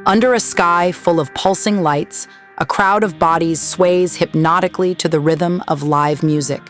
Under a sky full of pulsing lights, a crowd of bodies sways hypnotically to the rhythm of live music.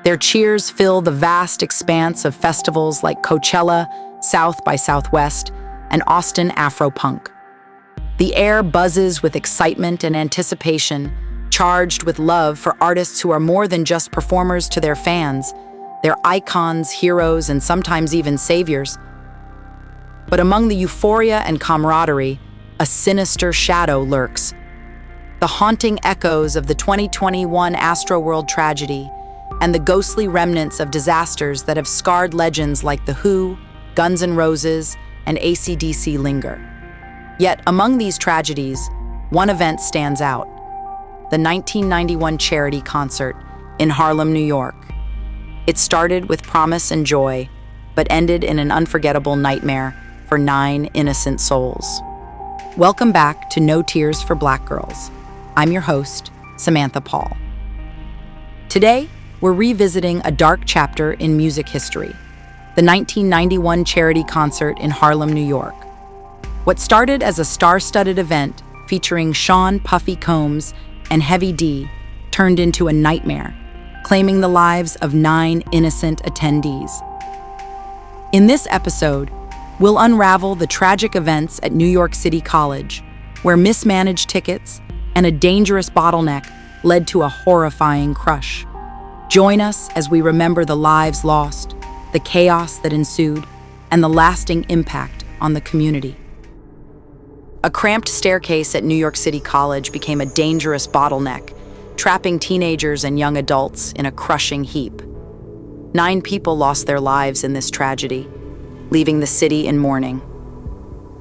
Their cheers fill the vast expanse of festivals like Coachella, South by Southwest, and Austin Afropunk. The air buzzes with excitement and anticipation, charged with love for artists who are more than just performers to their fans. They're icons, heroes, and sometimes even saviors. But among the euphoria and camaraderie, a sinister shadow lurks. The haunting echoes of the 2021 Astroworld tragedy and the ghostly remnants of disasters that have scarred legends like The Who, Guns N' Roses, and AC/DC linger. Yet among these tragedies, one event stands out: the 1991 charity concert in Harlem, New York. It started with promise and joy, but ended in an unforgettable nightmare for 9 innocent souls. Welcome back to No Tears for Black Girls. I'm your host, Samantha Paul. Today, we're revisiting a dark chapter in music history, the 1991 charity concert in Harlem, New York. What started as a star-studded event featuring Sean "Puffy" Combs and Heavy D turned into a nightmare, claiming the lives of 9 innocent attendees. In this episode, we'll unravel the tragic events at New York City College, where mismanaged tickets and a dangerous bottleneck led to a horrifying crush. Join us as we remember the lives lost, the chaos that ensued, and the lasting impact on the community. A cramped staircase at New York City College became a dangerous bottleneck, trapping teenagers and young adults in a crushing heap. 9 people lost their lives in this tragedy, leaving the city in mourning.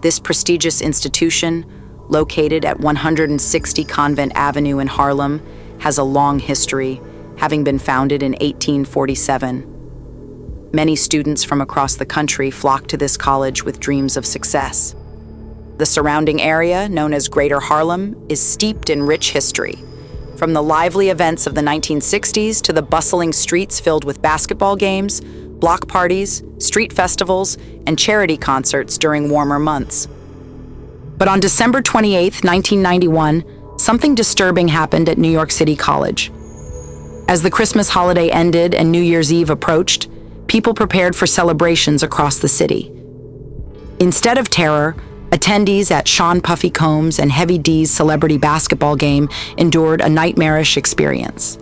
This prestigious institution, located at 160 Convent Avenue in Harlem, has a long history, having been founded in 1847. Many students from across the country flock to this college with dreams of success. The surrounding area, known as Greater Harlem, is steeped in rich history, from the lively events of the 1960s to the bustling streets filled with basketball games, block parties, street festivals, and charity concerts during warmer months. But on December 28, 1991, something disturbing happened at New York City College. As the Christmas holiday ended and New Year's Eve approached, people prepared for celebrations across the city. Instead of terror, attendees at Sean "Puffy" Combs and Heavy D's celebrity basketball game endured a nightmarish experience.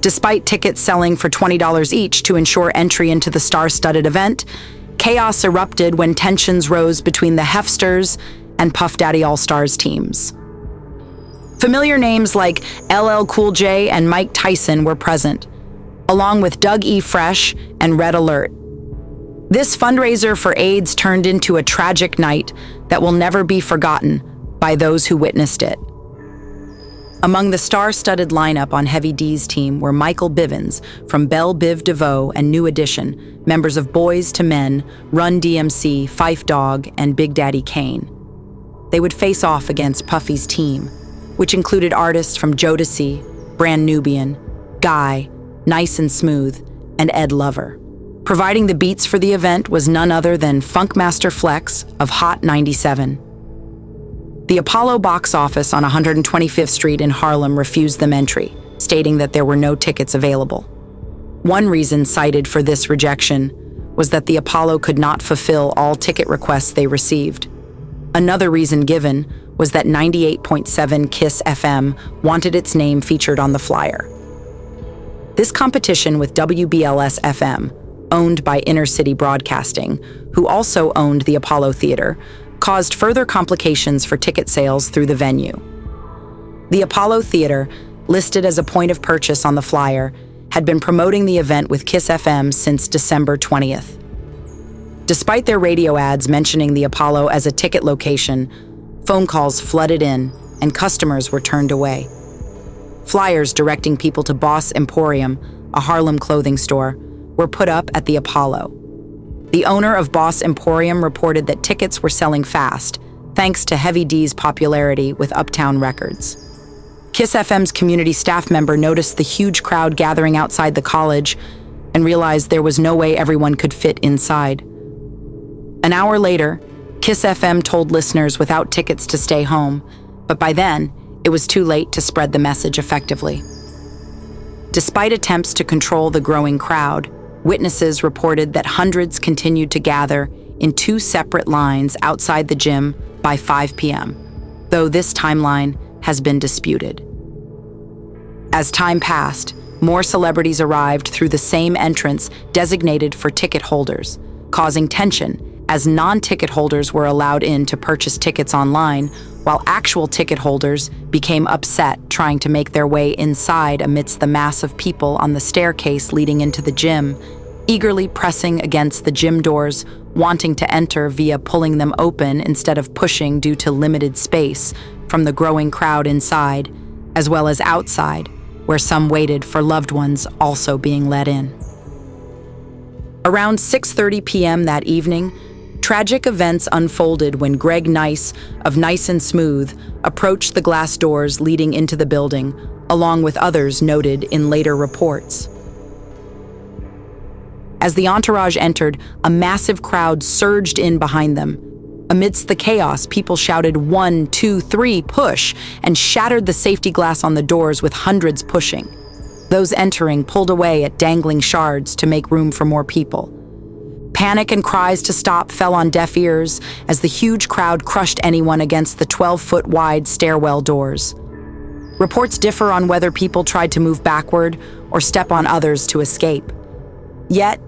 Despite tickets selling for $20 each to ensure entry into the star-studded event, chaos erupted when tensions rose between the Hefsters and Puff Daddy All-Stars teams. Familiar names like LL Cool J and Mike Tyson were present, along with Doug E. Fresh and Red Alert. This fundraiser for AIDS turned into a tragic night that will never be forgotten by those who witnessed it. Among the star-studded lineup on Heavy D's team were Michael Bivins from Belle Biv DeVoe and New Edition, members of Boys to Men, Run DMC, Phife Dawg, and Big Daddy Kane. They would face off against Puffy's team, which included artists from Jodeci, Brand Nubian, Guy, Nice and Smooth, and Ed Lover. Providing the beats for the event was none other than Funkmaster Flex of Hot 97. The Apollo box office on 125th Street in Harlem refused them entry, stating that there were no tickets available. One reason cited for this rejection was that the Apollo could not fulfill all ticket requests they received. Another reason given was that 98.7 KISS FM wanted its name featured on the flyer. This competition with WBLS FM, owned by Inner City Broadcasting, who also owned the Apollo Theater, caused further complications for ticket sales through the venue. The Apollo Theater, listed as a point of purchase on the flyer, had been promoting the event with KISS FM since December 20th. Despite their radio ads mentioning the Apollo as a ticket location, phone calls flooded in and customers were turned away. Flyers directing people to Boss Emporium, a Harlem clothing store, were put up at the Apollo. The owner of Boss Emporium reported that tickets were selling fast, thanks to Heavy D's popularity with Uptown Records. KISS FM's community staff member noticed the huge crowd gathering outside the college and realized there was no way everyone could fit inside. An hour later, Kiss FM told listeners without tickets to stay home, but by then, it was too late to spread the message effectively. Despite attempts to control the growing crowd, witnesses reported that hundreds continued to gather in two separate lines outside the gym by 5 p.m., though this timeline has been disputed. As time passed, more celebrities arrived through the same entrance designated for ticket holders, causing tension as non-ticket holders were allowed in to purchase tickets online, while actual ticket holders became upset trying to make their way inside amidst the mass of people on the staircase leading into the gym, eagerly pressing against the gym doors, wanting to enter via pulling them open instead of pushing due to limited space from the growing crowd inside, as well as outside, where some waited for loved ones also being let in. Around 6:30 p.m. that evening, tragic events unfolded when Greg Nice of Nice and Smooth approached the glass doors leading into the building, along with others noted in later reports. As the entourage entered, a massive crowd surged in behind them. Amidst the chaos, people shouted 1, 2, 3, push, and shattered the safety glass on the doors with hundreds pushing. Those entering pulled away at dangling shards to make room for more people. Panic and cries to stop fell on deaf ears as the huge crowd crushed anyone against the 12-foot wide stairwell doors. Reports differ on whether people tried to move backward or step on others to escape. Yet,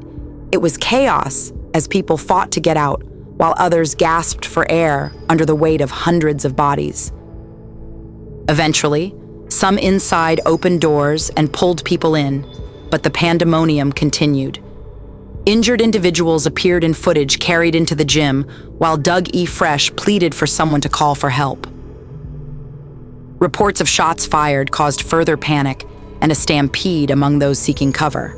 it was chaos as people fought to get out, while others gasped for air under the weight of hundreds of bodies. Eventually, some inside opened doors and pulled people in, but the pandemonium continued. Injured individuals appeared in footage carried into the gym, while Doug E. Fresh pleaded for someone to call for help. Reports of shots fired caused further panic and a stampede among those seeking cover.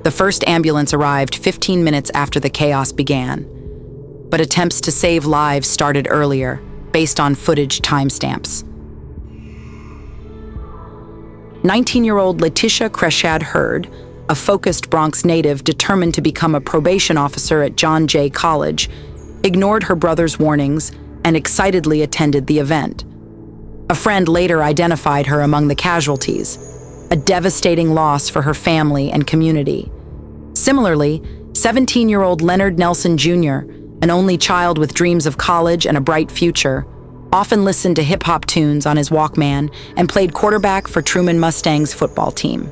The first ambulance arrived 15 minutes after the chaos began, but attempts to save lives started earlier, based on footage timestamps. 19-year-old Letitia Creshad Hurd, a focused Bronx native determined to become a probation officer at John Jay College, ignored her brother's warnings and excitedly attended the event. A friend later identified her among the casualties, a devastating loss for her family and community. Similarly, 17-year-old Leonard Nelson Jr., an only child with dreams of college and a bright future, often listened to hip-hop tunes on his Walkman and played quarterback for Truman Mustang's football team.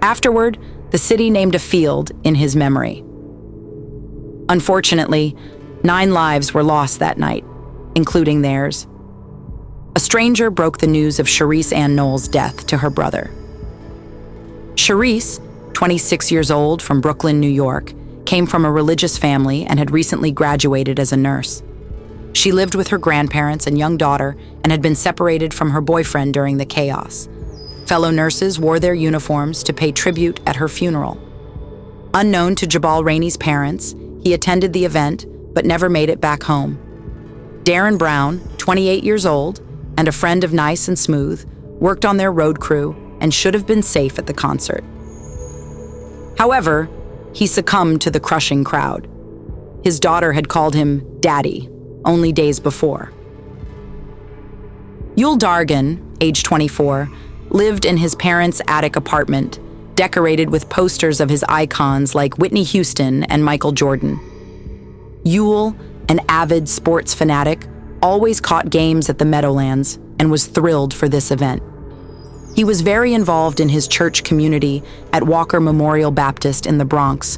Afterward, the city named a field in his memory. Unfortunately, 9 lives were lost that night, including theirs. A stranger broke the news of Sharice Ann Knowles' death to her brother. Sharice, 26 years old from Brooklyn, New York, came from a religious family and had recently graduated as a nurse. She lived with her grandparents and young daughter and had been separated from her boyfriend during the chaos. Fellow nurses wore their uniforms to pay tribute at her funeral. Unknown to Jabal Rainey's parents, he attended the event but never made it back home. Darren Brown, 28 years old, and a friend of Nice and Smooth, worked on their road crew and should have been safe at the concert. However, he succumbed to the crushing crowd. His daughter had called him Daddy only days before. Yul Dargan, age 24, lived in his parents' attic apartment, decorated with posters of his icons like Whitney Houston and Michael Jordan. Yul, an avid sports fanatic, always caught games at the Meadowlands and was thrilled for this event. He was very involved in his church community at Walker Memorial Baptist in the Bronx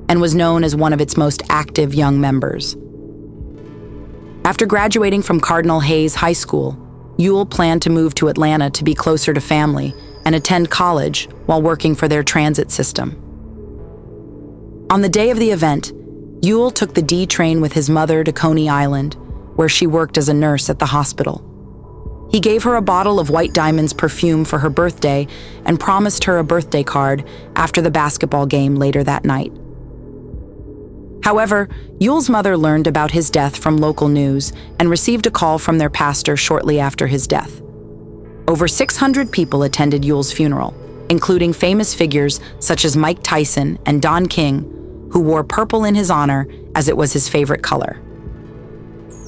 and was known as one of its most active young members. After graduating from Cardinal Hayes High School, Yul planned to move to Atlanta to be closer to family and attend college while working for their transit system. On the day of the event, Yul took the D train with his mother to Coney Island, where she worked as a nurse at the hospital. He gave her a bottle of White Diamond's perfume for her birthday and promised her a birthday card after the basketball game later that night. However, Yul's mother learned about his death from local news and received a call from their pastor shortly after his death. Over 600 people attended Yul's funeral, including famous figures such as Mike Tyson and Don King, who wore purple in his honor as it was his favorite color.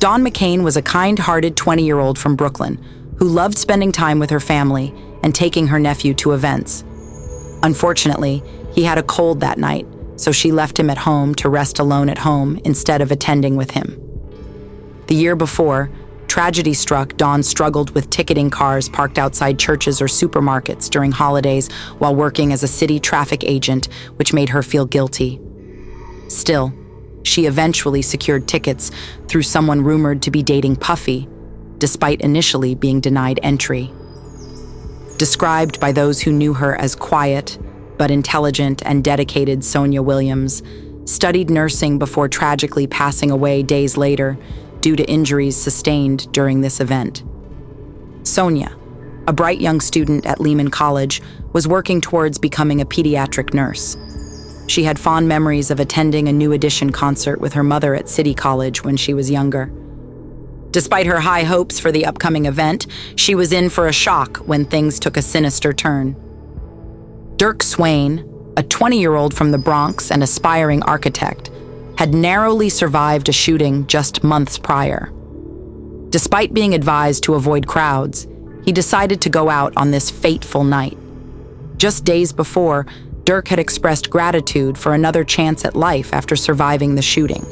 Dawn McCain was a kind-hearted 20-year-old from Brooklyn who loved spending time with her family and taking her nephew to events. Unfortunately, he had a cold that night, so she left him at home to rest alone at home instead of attending with him. The year before, tragedy struck. Dawn struggled with ticketing cars parked outside churches or supermarkets during holidays while working as a city traffic agent, which made her feel guilty. Still, she eventually secured tickets through someone rumored to be dating Puffy, despite initially being denied entry. Described by those who knew her as quiet, but intelligent and dedicated, Sonia Williams studied nursing before tragically passing away days later due to injuries sustained during this event. Sonia, a bright young student at Lehman College, was working towards becoming a pediatric nurse. She had fond memories of attending a New Edition concert with her mother at City College when she was younger. Despite her high hopes for the upcoming event, she was in for a shock when things took a sinister turn. Dirk Swain, a 20-year-old from the Bronx and aspiring architect, had narrowly survived a shooting just months prior. Despite being advised to avoid crowds, he decided to go out on this fateful night. Just days before, Dirk had expressed gratitude for another chance at life after surviving the shooting.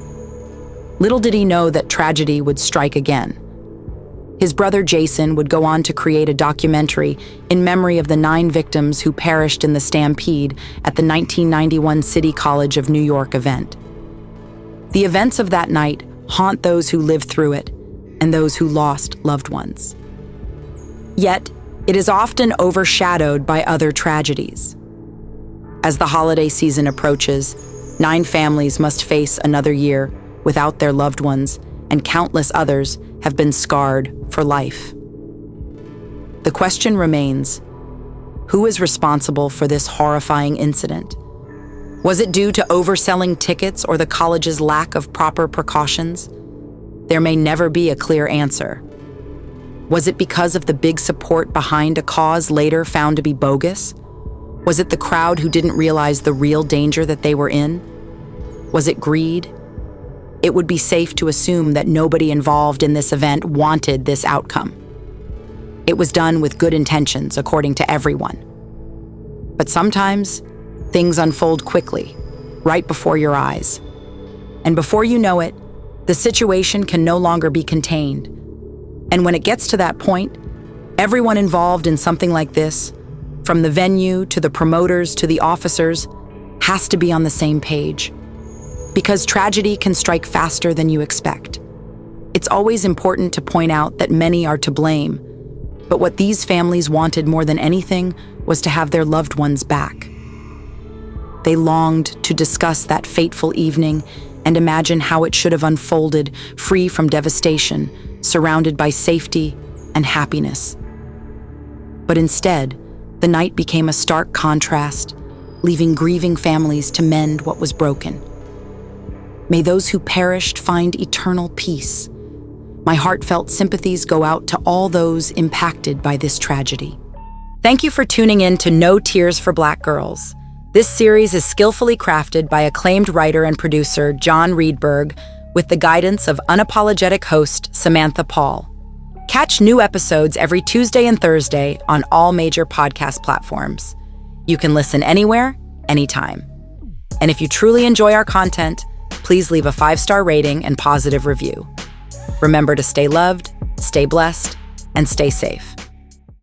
Little did he know that tragedy would strike again. His brother Jason would go on to create a documentary in memory of the 9 victims who perished in the stampede at the 1991 City College of New York event. The events of that night haunt those who lived through it and those who lost loved ones. Yet, it is often overshadowed by other tragedies. As the holiday season approaches, 9 families must face another year without their loved ones, and countless others have been scarred for life. The question remains, who is responsible for this horrifying incident? Was it due to overselling tickets or the college's lack of proper precautions? There may never be a clear answer. Was it because of the big support behind a cause later found to be bogus? Was it the crowd who didn't realize the real danger that they were in? Was it greed? It would be safe to assume that nobody involved in this event wanted this outcome. It was done with good intentions, according to everyone. But sometimes, things unfold quickly, right before your eyes. And before you know it, the situation can no longer be contained. And when it gets to that point, everyone involved in something like this, from the venue to the promoters to the officers, has to be on the same page. Because tragedy can strike faster than you expect. It's always important to point out that many are to blame, but what these families wanted more than anything was to have their loved ones back. They longed to discuss that fateful evening and imagine how it should have unfolded, free from devastation, surrounded by safety and happiness. But instead, the night became a stark contrast, leaving grieving families to mend what was broken. May those who perished find eternal peace. My heartfelt sympathies go out to all those impacted by this tragedy. Thank you for tuning in to No Tears for Black Girls. This series is skillfully crafted by acclaimed writer and producer John Reedberg with the guidance of unapologetic host Samantha Paul. Catch new episodes every Tuesday and Thursday on all major podcast platforms. You can listen anywhere, anytime. And if you truly enjoy our content, please leave a 5-star rating and positive review. Remember to stay loved, stay blessed, and stay safe.